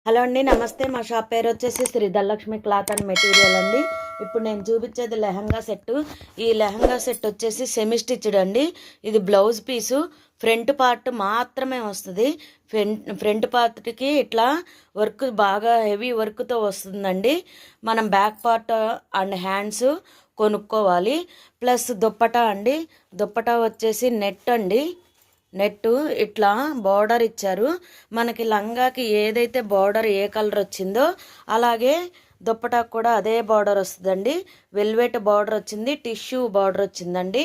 Hello అండి, నమస్తే. మా షాప్ పేరు వచ్చేసి Shri Dhanalakshmi cloth and material అండి. ఇప్పుడు నేను చూపించేది లెహంగా సెట్. ఈ లెహంగా సెట్ వచ్చేసి సెమీ స్టిచ్డ్ అండి. ఇది బ్లౌజ్ పీసు, ఫ్రంట్ పార్ట్ మాత్రమే వస్తుంది. ఫ్రంట్ పార్ట్కి ఇట్లా వర్క్ బాగా హెవీ వర్క్తో వస్తుందండి. మనం బ్యాక్ పార్ట్ అండ్ హ్యాండ్స్ కొనుక్కోవాలి. ప్లస్ దుప్పటా అండి. దుప్పటా వచ్చేసి నెట్ అండి. నెట్టు ఇట్లా బార్డర్ ఇచ్చారు. మనకి లంగాకి ఏదైతే బార్డర్ ఏ కలర్ వచ్చిందో అలాగే దుప్పటాకు కూడా అదే బార్డర్ వస్తుందండి. వెల్వెట్ బార్డర్ వచ్చింది, టిష్యూ బార్డర్ వచ్చిందండి.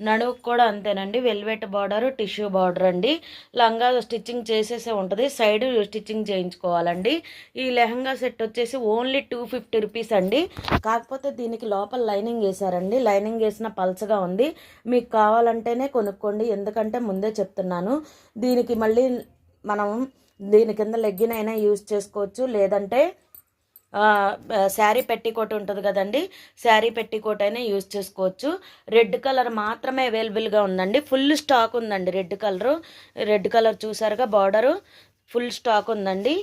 నడువుకు కూడా అంతేనండి, వెల్వెట్ బార్డర్, టిష్యూ బార్డర్ అండి. లంగా స్టిచ్చింగ్ చేసేసే ఉంటుంది, సైడ్ స్టిచ్చింగ్ చేయించుకోవాలండి. ఈ లెహంగా సెట్ వచ్చేసి ఓన్లీ 250 రూపీస్ అండి. కాకపోతే దీనికి లోపల లైనింగ్ వేసారండి. లైనింగ్ వేసిన పల్చగా ఉంది. మీకు కావాలంటేనే కొనుక్కోండి, ఎందుకంటే ముందే చెప్తున్నాను. దీనికి మళ్ళీ మనం దీని కింద లెగ్గిన్ అయినా యూజ్ చేసుకోవచ్చు, లేదంటే శారీ పెట్టికోట్ ఉంటుంది కదండి, శారీ పెట్టికోట్ అయినా యూజ్ చేసుకోవచ్చు. రెడ్ కలర్ మాత్రమే అవైలబుల్గా ఉందండి. ఫుల్ స్టాక్ ఉందండి. రెడ్ కలర్ చూసారుగా, బార్డరు ఫుల్ స్టాక్ ఉందండి.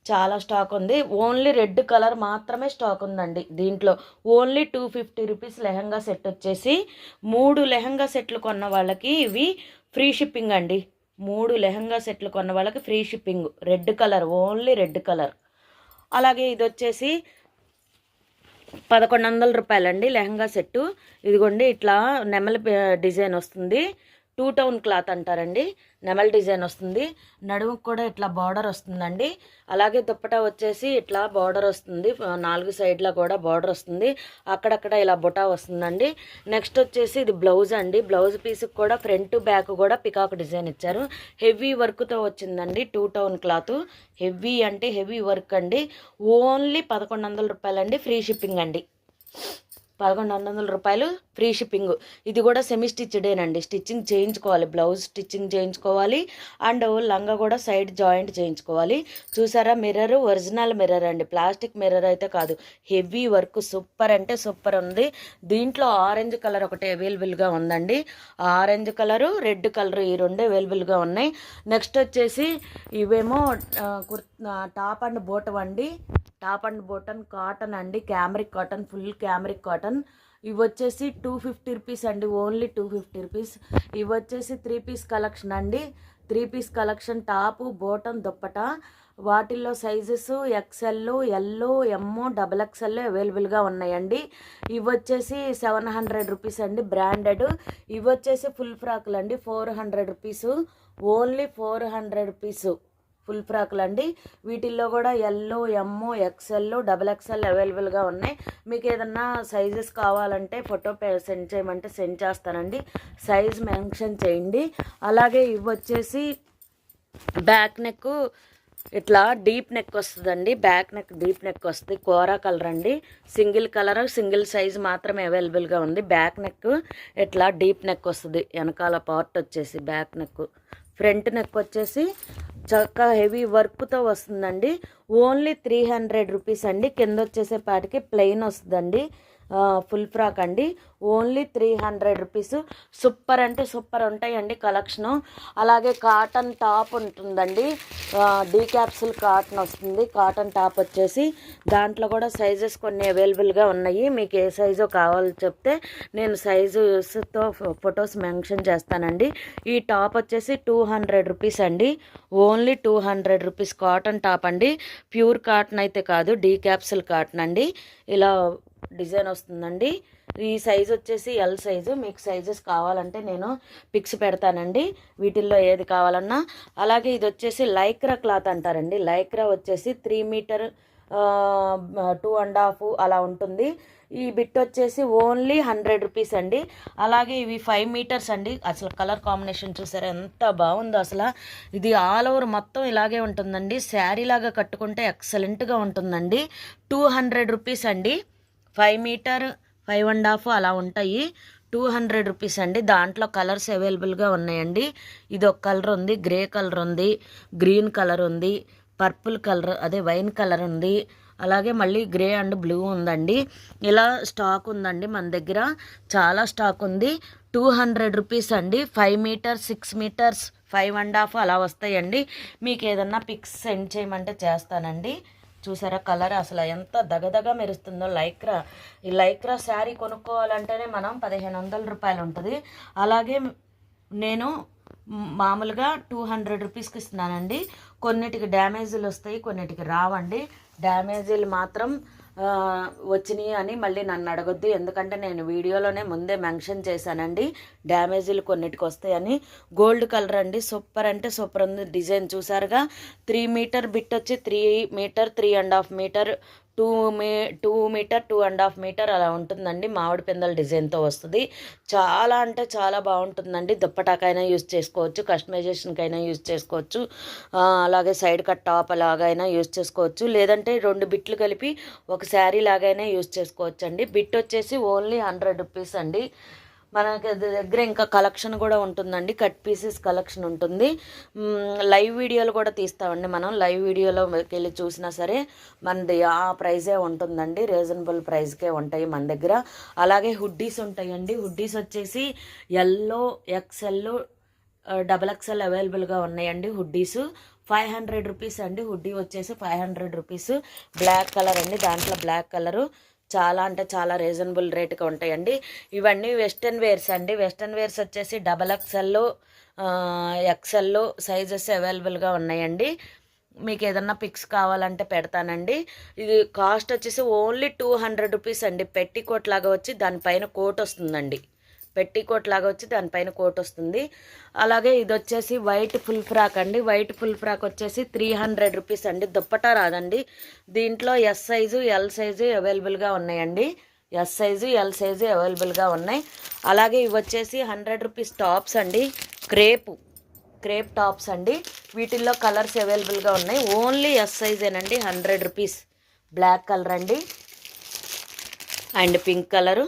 చాలా స్టాక్ ఉంది. ఓన్లీ రెడ్ కలర్ మాత్రమే స్టాక్ ఉందండి. దీంట్లో ఓన్లీ 250 రూపీస్ లెహంగా సెట్ వచ్చేసి 3 లెహంగా సెట్లు కొన్న వాళ్ళకి ఇవి ఫ్రీ షిప్పింగ్ అండి. 3 లెహంగా సెట్లు కొన్న వాళ్ళకి free shipping. Red colour, only red colour. అలాగే ఇది వచ్చేసి 1100 రూపాయలండి లెహంగా సెట్టు. ఇదిగోండి, ఇట్లా నెమలి డిజైన్ వస్తుంది. 2 టౌన్ క్లాత్ అంటారండి. నెమల్ డిజైన్ వస్తుంది. నడుముకు కూడా ఇట్లా బార్డర్ వస్తుందండి. అలాగే దుప్పటా వచ్చేసి ఇట్లా బార్డర్ వస్తుంది. 4 సైడ్ల కూడా బార్డర్ వస్తుంది. అక్కడక్కడ ఇలా బుటా వస్తుందండి. నెక్స్ట్ వచ్చేసి ఇది బ్లౌజ్ అండి. బ్లౌజ్ పీస్కి కూడా ఫ్రంట్ బ్యాక్ కూడా పికాక్ డిజైన్ ఇచ్చారు. హెవీ వర్క్తో వచ్చిందండి. 2 టౌన్ క్లాత్. హెవీ అంటే హెవీ వర్క్ అండి. ఓన్లీ 1100 రూపాయలండి. ఫ్రీ షిప్పింగ్ అండి. 1100 రూపాయలు ఫ్రీ షిప్పింగ్. ఇది కూడా సెమీ స్టిచ్డేనండి. స్టిచ్చింగ్ చేయించుకోవాలి, బ్లౌజ్ స్టిచ్చింగ్ చేయించుకోవాలి, అండ్ లంగా కూడా సైడ్ జాయింట్ చేయించుకోవాలి. చూసారా, మిర్రర్ ఒరిజినల్ మిర్రర్ అండి, ప్లాస్టిక్ మిర్రర్ అయితే కాదు. హెవీ వర్క్, సూపర్ అంటే సూపర్ ఉంది. దీంట్లో ఆరెంజ్ కలర్ ఒకటి అవైలబుల్గా ఉందండి. ఆరెంజ్ కలరు, రెడ్ కలరు, ఈ రెండు అవైలబుల్గా ఉన్నాయి. నెక్స్ట్ వచ్చేసి ఇవేమో టాప్ అండ్ బోటం అండి. టాప్ అండ్ బోటన్ కాటన్ అండి, క్యామరిక్ కాటన్, ఫుల్ క్యామరిక్ కాటన్. ఇవి వచ్చేసి 250 రూపీస్ అండి, ఓన్లీ 250 రూపీస్. ఇవి వచ్చేసి 3 పీస్ కలెక్షన్ అండి. 3 పీస్ కలెక్షన్, టాపు, బోటన్, దుప్పట. వాటిల్లో సైజెస్ ఎక్సెల్, ఎల్, ఎమ్, XXL అవైలబుల్గా ఉన్నాయండి. ఇవి వచ్చేసి 700 రూపీస్ అండి, బ్రాండెడ్. ఇవి వచ్చేసి ఫుల్ ఫ్రాకులు అండి, 400 రూపీస్, ఓన్లీ 400 రూపీస్ ఫుల్ ఫ్రాకులు అండి. వీటిల్లో కూడా ఎల్, ఎమ్, XXL, XXL అవైలబుల్గా ఉన్నాయి. మీకు ఏదన్నా సైజెస్ కావాలంటే ఫోటో సెండ్ చేయమంటే సెండ్ చేస్తానండి. సైజ్ మెన్షన్ చేయండి. అలాగే ఇవి వచ్చేసి బ్యాక్ నెక్ ఇట్లా డీప్ నెక్ వస్తుందండి. బ్యాక్ నెక్ డీప్ నెక్ వస్తుంది. కోరా కలర్ అండి. సింగిల్ కలర్, సింగిల్ సైజ్ మాత్రమే అవైలబుల్గా ఉంది. బ్యాక్ నెక్ ఇట్లా డీప్ నెక్ వస్తుంది. వెనకాల పార్ట్ వచ్చేసి బ్యాక్ నెక్. ఫ్రంట్ నెక్ వచ్చేసి చక్కగా హెవీ వర్క్తో వస్తుందండి. ఓన్లీ 300 రూపీస్ అండి. కింద వచ్చేసేపాటికి ప్లెయిన్ వస్తుందండి. ఫుల్ ఫ్రాక్ అండి, ఓన్లీ 300 రూపీస్. సూపర్ అంటే సూపర్ ఉంటాయండి కలెక్షను. అలాగే కాటన్ టాప్ ఉంటుందండి. డీ క్యాప్సుల్ కాటన్ వస్తుంది. కాటన్ టాప్ వచ్చేసి దాంట్లో కూడా సైజెస్ కొన్ని అవైలబుల్గా ఉన్నాయి. మీకు ఏ సైజు కావాలో చెప్తే నేను సైజుతో ఫొటోస్ మెన్షన్ చేస్తానండి. ఈ టాప్ వచ్చేసి 200 రూపీస్ అండి, ఓన్లీ 200 రూపీస్. కాటన్ టాప్ అండి, ప్యూర్ కాటన్ అయితే కాదు, డీ క్యాప్సుల్ కాటన్ అండి. ఇలా డిజైన్ వస్తుందండి. ఈ సైజు వచ్చేసి ఎల్ సైజు. మీకు సైజెస్ కావాలంటే నేను పిక్స్ పెడతానండి, వీటిల్లో ఏది కావాలన్నా. అలాగే ఇది వచ్చేసి లైక్రా క్లాత్ అంటారండి. లైక్రా వచ్చేసి 3 మీటర్ 2.5 అలా ఉంటుంది. ఈ బిట్ వచ్చేసి ఓన్లీ 100 రూపీస్ అండి. అలాగే ఇవి 5 మీటర్స్ అండి. అసలు కలర్ కాంబినేషన్ చూసారా ఎంత బాగుందో అసలు. ఇది ఆల్ ఓవర్ మొత్తం ఇలాగే ఉంటుందండి. శారీ లాగా కట్టుకుంటే ఎక్సలెంట్గా ఉంటుందండి. 200 రూపీస్ అండి. 5 మీటర్ 5.5 అలా ఉంటాయి. 200 రూపీస్ అండి. దాంట్లో కలర్స్ అవైలబుల్గా ఉన్నాయండి. ఇది ఒక కలర్ ఉంది, గ్రే కలర్ ఉంది, గ్రీన్ కలర్ ఉంది, పర్పుల్ కలర్ అదే వైన్ కలర్ ఉంది, అలాగే మళ్ళీ గ్రే అండ్ బ్లూ ఉందండి. ఇలా స్టాక్ ఉందండి మన దగ్గర, చాలా స్టాక్ ఉంది. 200 రూపీస్ అండి. 5 మీటర్స్, 6 మీటర్స్, 5.5 అలా వస్తాయండి. మీకు ఏదన్నా పిక్స్ సెండ్ చేయమంటే చేస్తానండి. చూసారా కలర్ అసలు ఎంత దగదగ మెరుస్తుందో. ఈ లైక్రా శారీ కొనుక్కోవాలంటేనే మనం 1500 రూపాయలు ఉంటుంది. అలాగే నేను మామూలుగా 200 రూపీస్కి ఇస్తున్నానండి. కొన్నిటికి డ్యామేజీలు వస్తాయి, కొన్నిటికి రావండి. డ్యామేజీలు మాత్రం వచ్చినాయి అని మళ్ళీ నన్ను అడగొద్దు, ఎందుకంటే నేను వీడియోలోనే ముందే మెన్షన్ చేశానండి డ్యామేజీలు కొన్నిటికి వస్తాయని. గోల్డ్ కలర్ అండి, సూపర్ అంటే సూపర్ ఉంది. డిజైన్ చూసారుగా, 3 మీటర్ బిట్ వచ్చి 3 మీటర్ 3.5 మీటర్ 2 మీటర్ 2.5 మీటర్ అలా ఉంటుందండి. మామిడి పిందల డిజైన్తో వస్తుంది. చాలా అంటే చాలా బాగుంటుందండి. దుప్పటాకైనా యూజ్ చేసుకోవచ్చు, కస్టమైజేషన్కైనా యూజ్ చేసుకోవచ్చు, అలాగే సైడ్ కట్ టాప్ అలాగైనా యూజ్ చేసుకోవచ్చు, లేదంటే 2 బిట్లు కలిపి ఒక శారీ లాగైనా యూజ్ చేసుకోవచ్చు అండి. బిట్ వచ్చేసి ఓన్లీ 100 రూపీస్ అండి. మనకి దగ్గర ఇంకా కలెక్షన్ కూడా ఉంటుందండి, కట్ పీసెస్ కలెక్షన్ ఉంటుంది. లైవ్ వీడియోలు కూడా తీస్తామండి. మనం లైవ్ వీడియోలో వెళ్ళి చూసినా సరే మనది ఆ ప్రైజే ఉంటుందండి, రీజనబుల్ ప్రైస్కే ఉంటాయి మన దగ్గర. అలాగే హుడ్డీస్ ఉంటాయండి. హుడ్డీస్ వచ్చేసి ఎల్లో, ఎక్సెల్, XXL అవైలబుల్గా ఉన్నాయండి. హుడ్డీస్ 500 రూపీస్ అండి. హుడ్డీ వచ్చేసి 500 రూపీస్. బ్లాక్ కలర్ అండి, దాంట్లో బ్లాక్ కలరు చాలా అంటే చాలా రీజనబుల్ రేట్గా ఉంటాయండి. ఇవన్నీ వెస్ట్రన్ వేర్స్ అండి. వెస్ట్రన్ వేర్స్ వచ్చేసి XXL, XL సైజెస్ అవైలబుల్గా ఉన్నాయండి. మీకు ఏదన్నా పిక్స్ కావాలంటే పెడతానండి. ఇది కాస్ట్ వచ్చేసి ఓన్లీ 200 రూపీస్ అండి. పెట్టికోట్ లాగా వచ్చి దానిపైన కోట్ వస్తుందండి. పెట్టికోట్ లాగా వచ్చి దానిపైన కోట్ వస్తుంది. అలాగే ఇది వచ్చేసి వైట్ ఫుల్ ఫ్రాక్ అండి. వైట్ ఫుల్ ఫ్రాక్ వచ్చేసి 300 రూపీస్ అండి. దుప్పటా రాదండి. దీంట్లో ఎస్ సైజు, ఎల్ సైజు అవైలబుల్గా ఉన్నాయండి. ఎస్ సైజు, ఎల్ సైజు అవైలబుల్గా ఉన్నాయి. అలాగే ఇవి వచ్చేసి 100 రూపీస్ టాప్స్ అండి. క్రేప్ టాప్స్ అండి. వీటిల్లో కలర్స్ అవైలబుల్గా ఉన్నాయి. ఓన్లీ ఎస్ సైజేనండి. 100 రూపీస్. బ్లాక్ కలర్ అండి అండ్ పింక్ కలరు,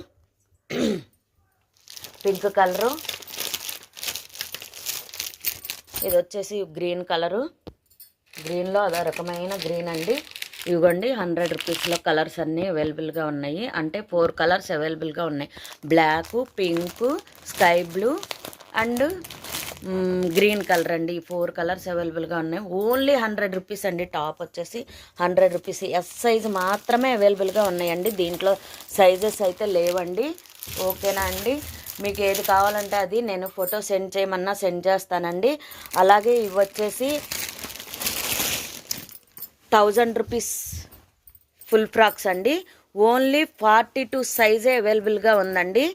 ఇది వచ్చేసి గ్రీన్ కలరు. గ్రీన్లో అదో రకమైన గ్రీన్ అండి. ఇవ్వండి 100 రూపీస్లో కలర్స్ అన్నీ అవైలబుల్గా ఉన్నాయి. అంటే 4 కలర్స్ అవైలబుల్గా ఉన్నాయి. Black, pink, sky blue and green colour అండి. ఈ 4 కలర్స్ అవైలబుల్గా ఉన్నాయి. ఓన్లీ 100 రూపీస్ అండి. టాప్ వచ్చేసి 100 రూపీస్. ఎస్ సైజ్ మాత్రమే అవైలబుల్గా ఉన్నాయండి. దీంట్లో సైజెస్ అయితే లేవండి. ఓకేనా అండి. మీకు ఏది కావాలంటే అది నేను ఫోటో సెండ్ చేయమన్నా సెండ్ చేస్తానండి. అలాగే ఇవి వచ్చేసి 1000 రూపీస్ ఫుల్ ఫ్రాక్స్ అండి. ఓన్లీ 42 సైజే అవైలబుల్గా ఉందండి.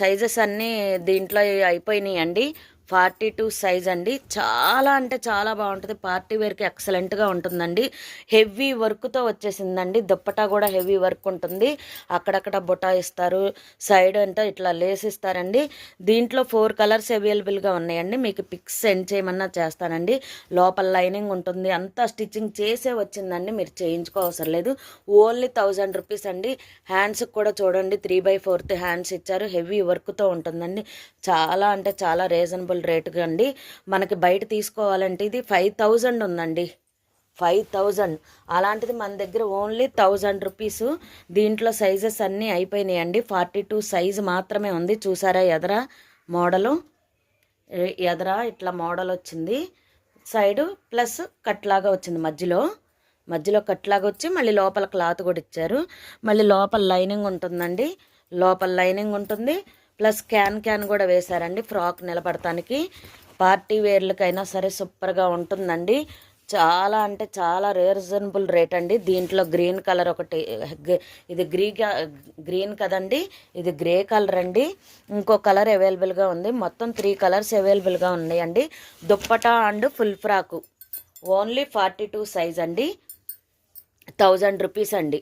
సైజెస్ అన్నీ దీంట్లో అయిపోయినాయి అండి. 42 సైజ్ అండి. చాలా అంటే చాలా బాగుంటుంది. పార్టీ వేర్కి ఎక్సలెంట్గా ఉంటుందండి. హెవీ వర్క్తో వచ్చేసిందండి. దుప్పటా కూడా హెవీ వర్క్ ఉంటుంది. అక్కడక్కడ బుటా ఇస్తారు, సైడ్ అంటే ఇట్లా లేస్ ఇస్తారండి. దీంట్లో 4 కలర్స్ అవైలబుల్గా ఉన్నాయండి. మీకు పిక్స్ సెండ్ చేయమన్నా చేస్తానండి. లోపల లైనింగ్ ఉంటుంది, అంతా స్టిచ్చింగ్ చేసే వచ్చిందండి. మీరు చేయించుకోవసరం లేదు. ఓన్లీ 1000 రూపీస్ అండి. హ్యాండ్స్కి కూడా చూడండి 3/4 హ్యాండ్స్ ఇచ్చారు. హెవీ వర్క్తో ఉంటుందండి. చాలా అంటే చాలా రీజనబుల్ రేటుగా అండి. మనకి బయట తీసుకోవాలంటే ఇది 5000 ఉందండి. 5000. అలాంటిది మన దగ్గర ఓన్లీ 1000 రూపీస్. దీంట్లో సైజెస్ అన్నీ అయిపోయినాయండి. 42 సైజు మాత్రమే ఉంది. చూసారా ఎదరా మోడలు, ఎదరా ఇట్లా మోడల్ వచ్చింది. సైడు ప్లస్ కట్లాగా వచ్చింది. మధ్యలో కట్లాగా వచ్చి మళ్ళీ లోపల క్లాత్ కూడా ఇచ్చారు. మళ్ళీ లోపల లైనింగ్ ఉంటుందండి. లోపల లైనింగ్ ఉంటుంది, ప్లస్ క్యాన్ కూడా వేశారండి ఫ్రాక్ నిలబడటానికి. పార్టీ వేర్లకైనా సరే సూపర్గా ఉంటుందండి. చాలా అంటే చాలా రీజనబుల్ రేట్ అండి. దీంట్లో గ్రీన్ కలర్ ఒకటి, ఇది గ్రీన్ కదండి, ఇది గ్రే కలర్ అండి. ఇంకో కలర్ అవైలబుల్గా ఉంది. మొత్తం 3 కలర్స్ అవైలబుల్గా ఉన్నాయండి. Dupatta and full frock only 42 size అండి. 1000 రూపీస్ అండి.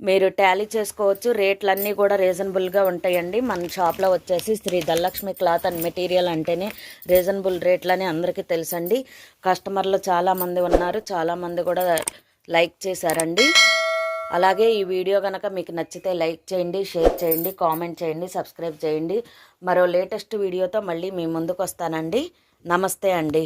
మీరు టాలీ చేసుకోవచ్చు. రేట్లన్నీ కూడా రీజనబుల్గా ఉంటాయండి. మన షాప్లో వచ్చేసి Shri Dhanalakshmi cloth and material అంటేనే రీజనబుల్ రేట్లని అందరికీ తెలుసండి. కస్టమర్లు చాలామంది ఉన్నారు, చాలామంది కూడా లైక్ చేశారండి. అలాగే ఈ వీడియో కనుక మీకు నచ్చితే లైక్ చేయండి, షేర్ చేయండి, కామెంట్ చేయండి, సబ్స్క్రైబ్ చేయండి. మరో లేటెస్ట్ వీడియోతో మళ్ళీ మీ ముందుకు వస్తానండి. నమస్తే అండి.